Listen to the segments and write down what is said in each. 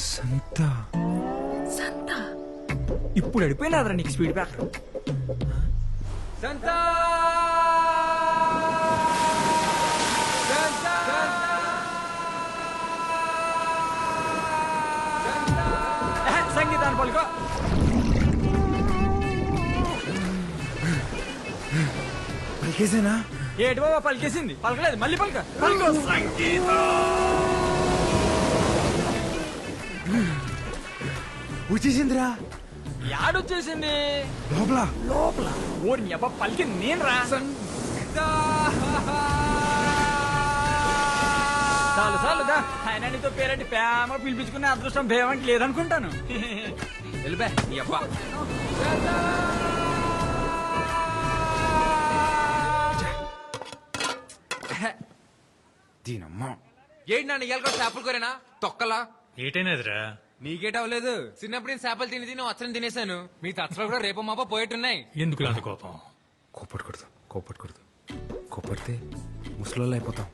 సంత సంత ఇప్పుడు అడిపోయినాదరా నీకు స్పీడ్ బ్రేకర్. సంత సంగీతాన్ని పలుకో. పలికేసేనా? ఏటి బాబా పలికేసింది? పలకలేదు, మళ్ళీ పలక. పలుకో సంగీతం. వచ్చేసిందిరా. యాడొచ్చేసింది? లోపల లోపల. ఓరి నీ అబ్బా పలికింది నేను రా. చాలు చాలు దా. ఆయన నీతో పేరంటి ప్రేమ పిలిపించుకునే అదృష్టం భేమంటి లేదనుకుంటాను. వెళ్ళిపే నీ అబ్బా. దీనమ్మా ఏంటి నన్ను ఇయ్యాలి చేపలు కోరేనా తొక్కలా ఏటైనదిరా? నీకేట అవ్వలేదు. చిన్నప్పుడు నేను చేపలు తిని తిని వచ్చరం తినేసాను. మీ తచ్చలు కూడా రేపు మాప పోయేట్టున్నాయి. ఎందుకు అంత కోపం? కోపడకూడదు కోపడితే ముసలోళ్ళు అయిపోతాం.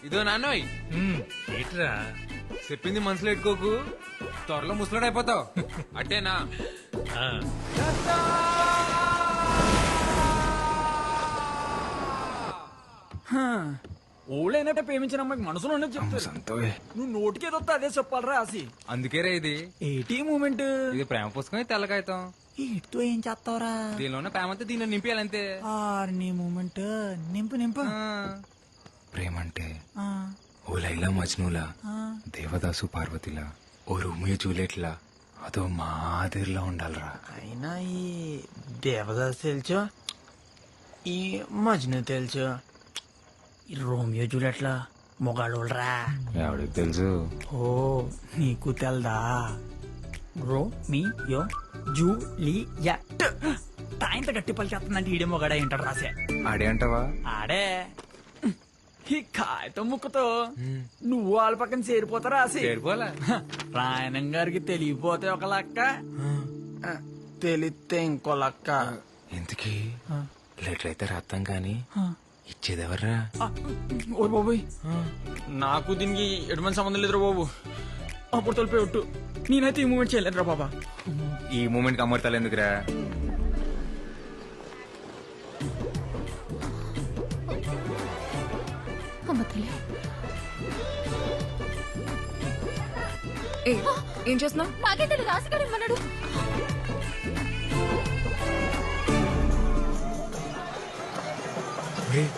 ఇదో నాన్నోయ్ ఏట్రా? చెప్పింది మనసులో పెట్టుకోకు, త్వరలో ముసలోడు అయిపోతావు. అట్టేనా? ఆ, ఓళ్ళైనట్టే ప్రేమించిన అమ్మాయికి మనసులో ఉన్నది చెప్తారు. సంతోయ్ నువ్వు నోటికి ఏదొస్తే అదే చెప్పాలరా ఆసి. అందుకే రే ఇది. ఏటీ మూమెంట్. ఇది ప్రేమ పుస్తకం, తెల్లకాయతం. ఇటుతో ఏం చేస్తావురా? దీనిలోనే ప్రేమ అంతా దీనిలో నింపేయాలంతే. నీ మూమెంట్ నింపు నింపు. ఆ. ప్రేమ అంటే ఆ, ఓ లైలా మజ్నూలా, ఆ. దేవదాసు పార్వతిలా, ఓ రోమియో జూలియట్లా, అదో మాదిరిలా ఉండాలిరా. అయినా ఈ దేవదాస్ తెలుసు, ఈ మజ్ను తెలుసు, ఈ రోమియో జూలియట్లా మొగాళ్ళరా. ఎవడికి తెలుసు? ఓ నీకు తెల్దా? Romeo Juliet. తాయింత గట్టి పలికేస్తుందంటే ఈడే మొగాడే ఏంటాడు రాసే. ఆడే అంటావా? ఆడే. ఈ కాగితం ముక్కతో నువ్వు వాళ్ళ పక్కన చేరిపోతారా రాసి. చేరిపోలే. రాయణం గారికి తెలియపోతే ఒక లెక్క, తెలిస్తే ఇంకో లెక్క. ఎందుకీ లెటర్ అయితే రాస్తాం కానీ ఇచ్చేదెవర్రా? ఓ బాబోయ్, నాకు దీనికి ఎటువంటి సంబంధం లేదురా బాబు. అప్పుడు తొలిపోయి ఒట్టు. నేనైతే ఈ మూమెంట్ చేయలేదురా బాబా. ఈ మూమెంట్ కి అమర్తాలు ఎందుకురా? ఏం చేస్తున్నావు? నాకే తెలియదు. రాసిగాడు ఇమ్మన్నాడు.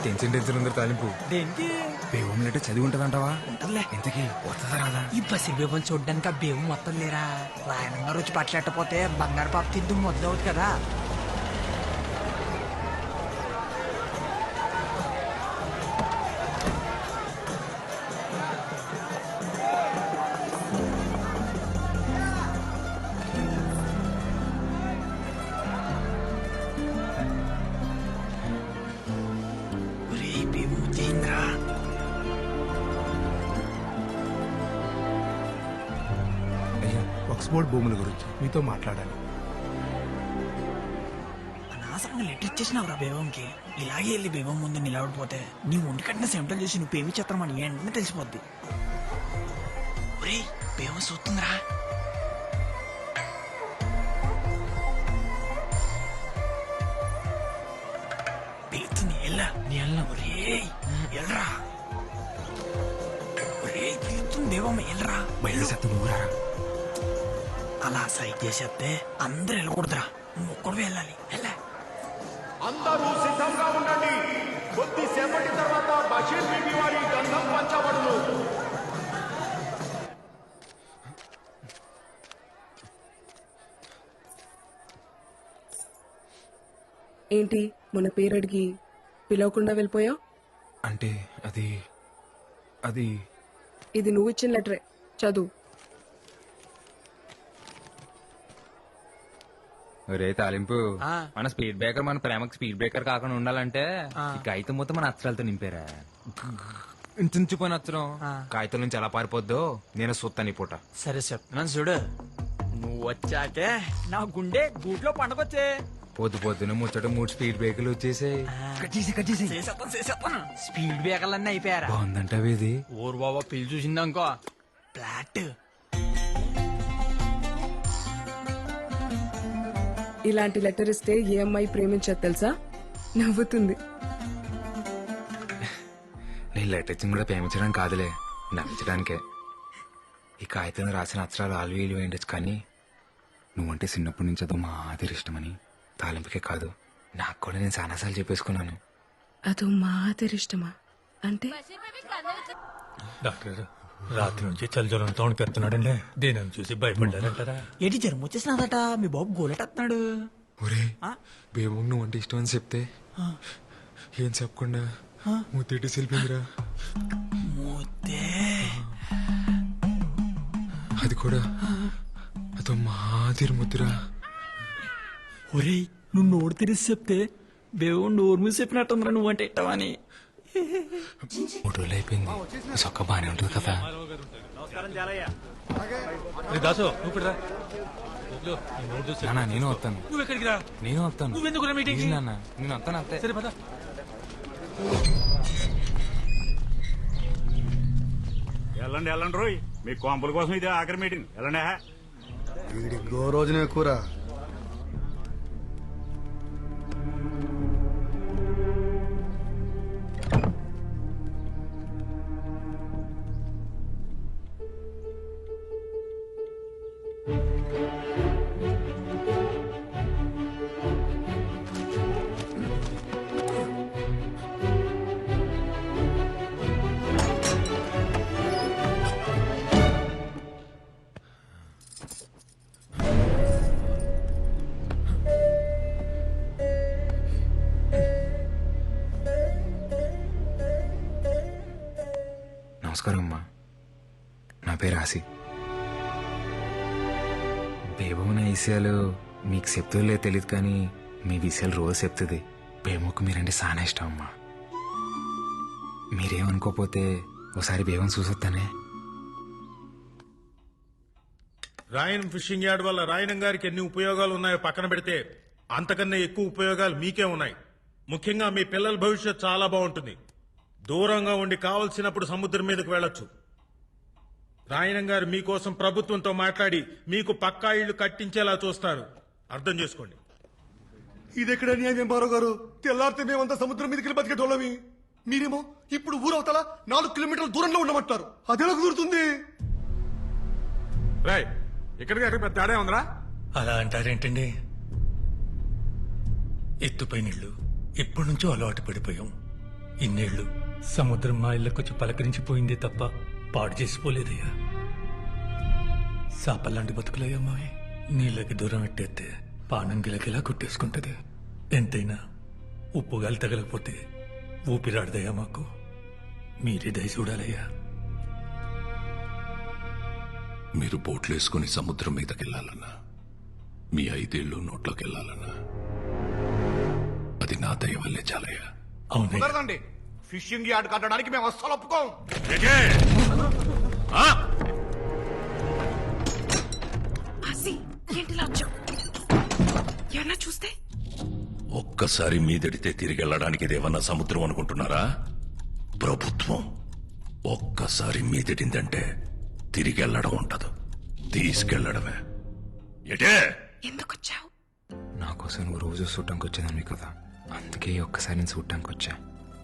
టెన్షన్ ఉందరు తాలింపు. దేనికి? బేవం లెటర్ చదివి ఉంటదంటావా? ఉంటదిలే. ఇంతకీ వస్తుందా రాదా? ఈ బసి బేబం చూడ్డానికి ఆ బేబు మొత్తం లేరా. రాయణం గారు వచ్చి పట్లెట్టపోతే బంగారు పాప తిద్దు మొదలవుతుంది కదా. ఆక్స్ఫోర్డ్ భూముల గురించి మీతో మాట్లాడాలి. అనవసరంగా లెటర్ ఇచ్చేసినావురా బేబంకి. ఇలాగే వెళ్ళి బేబం ముందు నిలబడిపోతే నీ ఒంటి కట్టిన సెంటల్ చేసి నువ్వు పేమి చిత్రమని వెంటనే తెలిసిపోద్ది. ఒరేయ్ బేబం చూస్తుందిరా. పిలుస్తుంది. ఎల్లా నీ ఎల్లా. ఒరేయ్ ఎల్రా. ఒరేయ్ పిలుస్తుంది బేబమ్మ. ఎల్రా. బయలు సత్తు నువ్వురా. అలా సైట్ చేసేస్తే అందరు వెళ్ళకూడదురా. నువ్వు ఒక్కడు వెళ్ళాలి. వెళ్ళా. అందరూ సిద్ధంగా ఉండండి. కొద్దిసేపటి తర్వాత బషీర్ బీబీ వారి గంధం పంచబడును. ఏంటి మొన్న పేరడికి పిలవకుండా వెళ్ళిపోయావు? అంటే అది ఇది నువ్వు ఇచ్చిన లెటరే, చదువు. రే తాలింపు, మన స్పీడ్ బ్రేకర్ మన ప్రేమకి స్పీడ్ బ్రేకర్ కాకుండా ఉండాలంటే ఈ కాగితం మొత్తం మన అక్షరాలతో నింపారా. ఇంచుపోయిన అక్షరం కాగితం నుంచి ఎలా పారిపోద్దో నేను చూస్తాను ఈ పూట. సరే చెప్తున్నాను చూడు. నువ్వు వచ్చాకే నా గుండె గూట్లో పండగొచ్చే. పొద్దు పొద్దున ముచ్చట 3 స్పీడ్ బ్రేకులు వచ్చేసాయి. చేసేస్తాను స్పీడ్ బ్రేకర్లన్నీ అయిపోయారా బాగుందంటావు ఇది. ఊరు బాబా పిల్లి చూసిందనుకో ఫ్లాట్. ఇలాంటి లెటర్ ఇస్తే ఏ అమ్మాయి ప్రేమించదు తెలుసా? నవ్వుతుంది. నేను లెటర్ ఇచ్చింది కూడా ప్రేమించడం కాదులే, నవ్వించడానికే. ఈ కాగితం రాసిన అక్షరాలు ఆల్వీలు వేయండొచ్చు, కానీ నువ్వంటే చిన్నప్పటి నుంచి అదో మాదిరి ఇష్టమని తాలింపుకే కాదు నాకు కూడా నేను చాలాసార్లు చెప్పేసుకున్నాను. అదో మాదిరిష్టమా అంటే? డాక్టర్ రాత్రి నుంచి చలిజ్వరం తోడుకెత్తున్నాడండి. దీనిని చూసి భయపడ్డారంటారా? ఏంటి జ్వరం వచ్చేసినదట, మీ బాబు గోలెట్టేస్తున్నాడు. ఒరే బేబు నువ్వంటే ఇష్టం అని చెప్తే ఏం చెప్పకుండా ముద్దెట్టి సెల్పిందిరా. ముద్దే అది కూడా అదో మాదిరి ముద్దురా. ఒరేయ్ నువ్వు నోరు తెరిసి చెప్తే బేవు నోరు మూసి చెప్పినట్టుందిరా నువ్వంటే ఇట్టవని. 3 రోజులు అయిపోయింది, సొక్క బానే ఉంటుంది కదా. రే దాసు నువ్వు ఇక్కడ రా. ఇదిగో, ఈ నోటు చూసి నాన్న నేను వస్తాను, నువ్వు ఎక్కడికి రా? నేను వస్తాను. నువ్వెందుకు రా మీటింగ్? ప్లీజ్ నాన్న, నేను వస్తాను అంతే. సరే పద. వెళ్ళండి వెళ్ళండి రోయ్, మీ కాంపుల కోసం ఇదే ఆఖరి మీటింగ్. వెళ్ళండి. వీడికి గో రోజునే కూర. నమస్కారం అమ్మా, నా పేరు ఆసి. బేబమ్మ విషయాలు మీకు చెప్తుందో తెలియదు, కానీ మీ విషయాలు రోజు చెప్తుంది. బేబమ్మకు మీరంటే చాలా ఇష్టం అమ్మా. మీరేమనుకోపోతే ఒకసారి బేబం చూసొస్తానే. రాయన్ ఫిషింగ్ యార్డ్ వల్ల రాయనం గారికి ఎన్ని ఉపయోగాలు ఉన్నాయో పక్కన పెడితే అంతకన్నా ఎక్కువ ఉపయోగాలు మీకే ఉన్నాయి. ముఖ్యంగా మీ పిల్లల భవిష్యత్ చాలా బాగుంటుంది. దూరంగా ఉండి కావలసినప్పుడు సముద్రం మీదకు వెళ్ళొచ్చు. రాయనం గారు మీకోసం ప్రభుత్వంతో మాట్లాడి మీకు పక్కా ఇళ్లు కట్టించేలా చూస్తారు. అర్థం చేసుకోండి. ఇది ఎక్కడ న్యాయం బారో గారు? తెల్లారితే మేమంతా సముద్రం మీదకి బతికేటోళ్ళమి. మీరేమో ఇప్పుడు ఊరవతల 4 కిలోమీటర్ల దూరంలో ఉండమంటారు. అదెలా కుదురుతుంది? రాయ్ ఇక్కడికి అక్కడ పెద్ద తేడా ఉందిరా. అలా అంటారేంటండి? ఎత్తుపై నీళ్లు ఎప్పటి నుంచో అలవాటు పడిపోయాం. ఇన్నేళ్లు సముద్రం మా ఇళ్ళకొచ్చి పలకరించిపోయిందే తప్ప పాడు చేసిపోలేదయ్యా. సాపల్లాంటి బతుకులయ్యా మావి. నీళ్ళకి దూరం పెట్టేస్తే పానం గిలకిలా కొట్టేసుకుంటది. ఎంతైనా ఉప్పు గాలి తగలకపోతే ఊపిరాడదయ్యా మాకు. మీరే దయ చూడాలయ్యా. మీరు బోట్లు వేసుకుని సముద్రం మీదకి వెళ్ళాలన్నా, మీ 5 ఏళ్ళు నోట్లోకి వెళ్ళాలన్నా అది నా దయ వల్లే చాలయ్యా. అవునయ్యా. కుదరదండి. ఫిషింగ్ యార్డ్ కట్టడానికి మేము అస్సలు ఒప్పుకోం. ఆసి, ఏంటిలా వచ్చావు? ఎవరన్నా చూస్తే? ఒక్కసారి మీదడితే తిరిగి వెళ్ళడానికి ఇదేమన్నా సముద్రం అనుకుంటున్నారా? ప్రభుత్వం. ఒక్కసారి మీదడిందంటే తిరిగి వెళ్ళడం ఉండదు, తీసుకెళ్లడమే. ఎటే ఎందుకు వచ్చావు? నా కోసం నువ్వు రోజు చూడటానికి వచ్చేదాన్ని కదా, అందుకే ఒక్కసారి నేను చూడటానికి వచ్చా.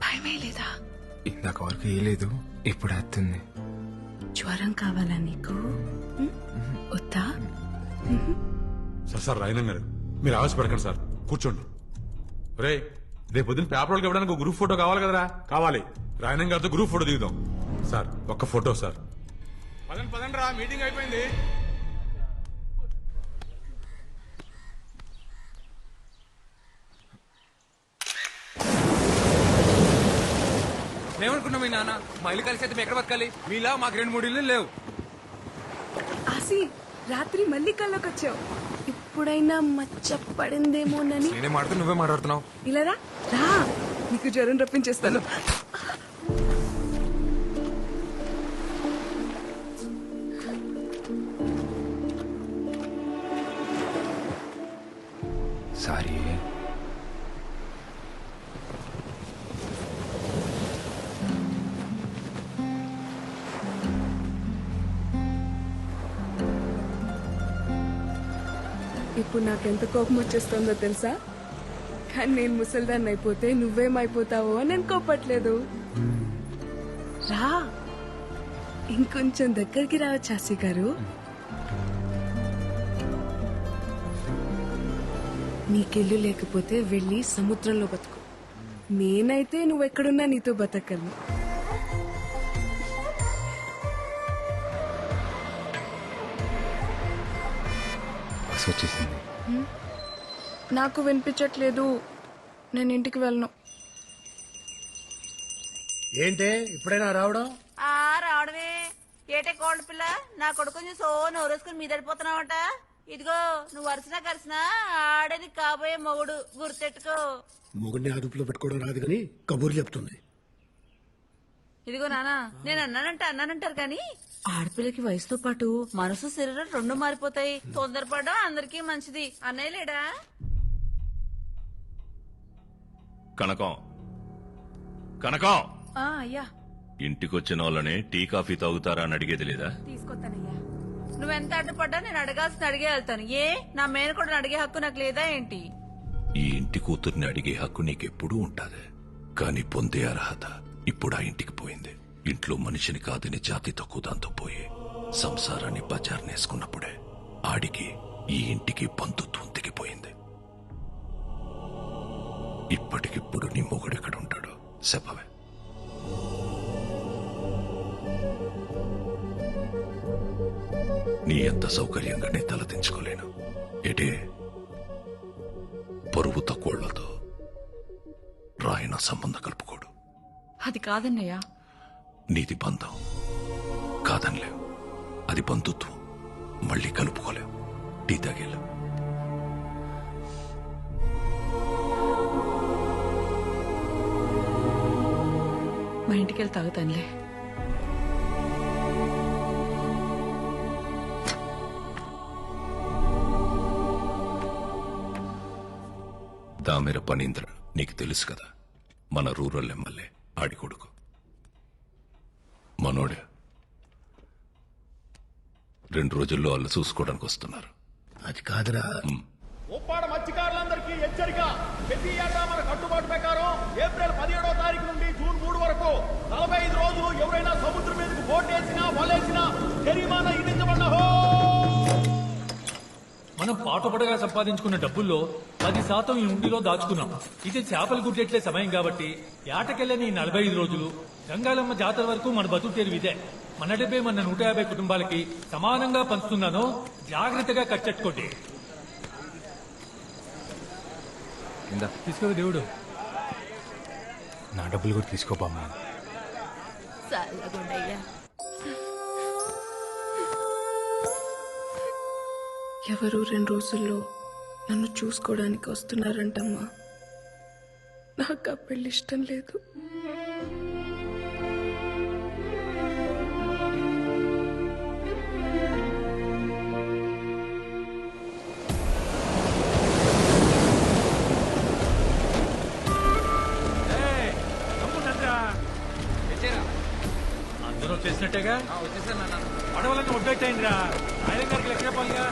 భయమే లేదా? ఇందాక వరకు వేయలేదు, ఇప్పుడు వస్తుంది. జ్వరం కావాలా నీకు? వద్దా? సార్ రాయనం గారు మీరు ఆవేశపడకండి సార్, కూర్చోండి. రే రేపు పొద్దున్న పేపర్ వాళ్ళకి ఇవ్వడానికి గ్రూప్ ఫోటో కావాలి కదరా? కావాలి. రాయనం గారితో గ్రూప్ ఫోటో దిగుదాం. సార్ ఒక్క ఫోటో సార్. పదండి పదండి రా, మీటింగ్ అయిపోయింది. మేమనుకున్నాం మీ నాన్న మా ఇల్లు కలిసి అయితే ఎక్కడ బతకాలి? మీలా మాకు 2-3 ఇల్లు లేవు. ఆసి, రాత్రి మళ్ళీ కల్లోకి వచ్చావు. ఇప్పుడైనా మచ్చ పడిందేమోనని. నేనే మాట్లాడుతూ నువ్వే మాట్లాడుతున్నావు. ఇలా రా, రా, నీకు జ్వరం రప్పించేస్తాను. సారీ అప్పుడు నాకెంత కోపం వచ్చేస్తుందో తెలుసా? కానీ నేను ముసల్దాన్ని అయిపోతే నువ్వేమైపోతావో అని నేను కోపట్లేదు. రా, ఇంకొంచెం దగ్గరికి రావ చాసి గారు. నీకెళ్ళు లేకపోతే వెళ్ళి సముద్రంలో బతుకు. నేనైతే నువ్వెక్కడున్నా నీతో బతకను. బస్ వచ్చేసింది. నాకు వినిపించట్లేదు, నేను ఇంటికి వెళ్ళను. ఏంటే ఇప్పుడైనా రావడం? రావడమే ఏటే కోళ్ళ పిల్ల, నా కొడుకుని సో నోరేసుకుని మీదడిపోతున్నావట. ఇదిగో నువ్వు వరుసనా కరిసినా ఆడేది కాబోయే మొగుడు, గుర్తెట్టుకో. మొగుడిని అదుపులో పెట్టుకోవడం రాదు కానీ కబూర్లు చెప్తుంది. ఇదిగో నానా, నేను అన్నానంటారు కానీ ఆడపిల్లకి వయసుతో పాటు మనసు శరీరం రెండు మారిపోతాయి. తొందరపడడం అందరికీ మంచిది. అన్నయ్య లేడా? కనకం కనకం, అయ్యా ఇంటికొచ్చిన వాళ్ళని టీ కాఫీ తాగుతారా అని అడిగేది లేదా? తీసుకొస్తానయ్యా. నువ్వెంత అడ్డుపడ్డా నేను అడగాల్సిన అడిగే వెళ్తాను. ఏ నా మేనకోడని అడిగే హక్కు నాకు లేదా ఏంటి? ఈ ఇంటి కూతుర్ని అడిగే హక్కు నీకెప్పుడూ ఉంటాది, కానీ పొందే అర్హత ఇప్పుడు ఆ ఇంటికి పోయింది. ఇంట్లో మనిషిని కాదని జాతి తక్కువ దాంతో పోయి సంసారాన్ని బజార్నేసుకున్నప్పుడే ఆడికి ఈ ఇంటికి బంధుత్వం తెగిపోయింది. ఇప్పటికిప్పుడు నీ మొగుడెక్కడుంటాడో చెప్పవే. నీ ఎంత సౌకర్యంగా నీ తలదించుకోలేను. ఏటే పరువు తక్కువళ్లతో రాయన సంబంధం కలుపుకోడు. అది కాదన్నయ్యా. నీది బంధం కాదనిలేవు, అది బంధుత్వం. మళ్ళీ కలుపుకోలేవు. టీ తాగేలా. మా ఇంటికి వెళ్ళి తాగుతానులే. దామెర పనీంద్ర నీకు తెలుసు కదా, మన రూరల్ ఎమ్మెల్యే ఆడి కొడుకు. మనోడే 2 రోజుల్లో వాళ్ళు చూసుకోవడానికి వస్తున్నారు. అది కాదురా, ఉప్పాడ మత్స్యకారులందరికీ హెచ్చరిక. ప్రతి ఏటా మన కట్టుబాటు ప్రకారం ఏప్రిల్ 17వ తారీఖు నుండి జూన్ 3 వరకు 45 రోజులు ఎవరైనా సముద్రం మీదకు బోటేసినా వలేసినా జరిమానా విధించబడ్డహో. మనం పాటుపడగా సంపాదించుకున్న డబ్బుల్లో 10% ఈ ఉండిలో దాచుకున్నాం. ఇది చేపలు గుడ్డెట్లే సమయం కాబట్టి ఏటకెళ్ళని 45 రోజులు గంగాలమ్మ జాతర వరకు మన బతుకు తెరువు ఇదే. మన డబ్బే మన 150 కుటుంబాలకి సమానంగా పంచుతున్నాను. జాగ్రత్తగా కట్టెట్టుకోండి. తీసుకో దేవుడు. నా డబ్బులు కూడా తీసుకోబామ్మా. ఎవరు 2 రోజుల్లో నన్ను చూసుకోవడానికి వస్తున్నారంటమ్మా. నాకు ఆ పెళ్లి ఇష్టం లేదు. అందరూ చేసినట్టేగా పడవలన్నీ ఒడ్డెట్టయిందిరా. ఆయన గారికి లెక్క చెప్పాలిగా.